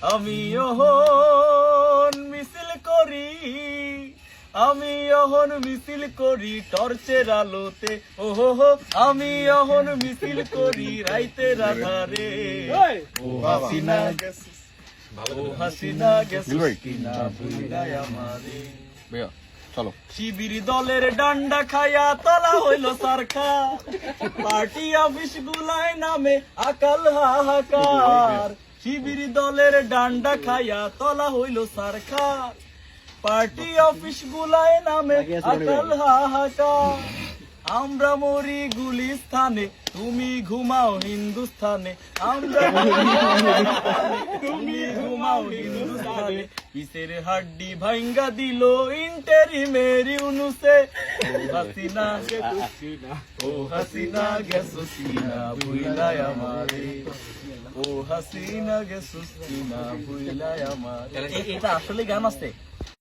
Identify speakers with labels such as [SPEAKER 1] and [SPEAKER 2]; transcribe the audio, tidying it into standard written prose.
[SPEAKER 1] আমি অহন মিছিল করি, আমি অহন মিছিল করি টর্চের আলোতে, ওহো আমি অহন মিছিল করি রাইতের আধারে। ও হাসিনা গেছিস, ও হাসিনা গেছিস কিনা ভুইলাই আমারে।
[SPEAKER 2] চলো।
[SPEAKER 1] শিবির দলের ডান্ডা খায়া তলা হইল সরখা, পার্টি অফিস গুলায় নামে আকাল হাহাকার। শিবির দলের ডান্ডা খায়া তলা হইল সরখা, পার্টি অফিস গুলায় নামে আকাল হাহাকার। আমরা মরি গুলিস্থানে, তুমি ঘুমাও হিন্দুস্থানে, আমরা তুমি ঘুমাও হিন্দুস্থানে। পিসের হাড্ডি ভাঙ্গা দিল ইন্টেরিমের ইউনুসে। ও হাসিনা ও হাসিনা গেছস কিনা ভুইলাই আমারে, ও হাসিনা গেছস কিনা ভুইলাই আমারে। এটা আসলে গান আছে।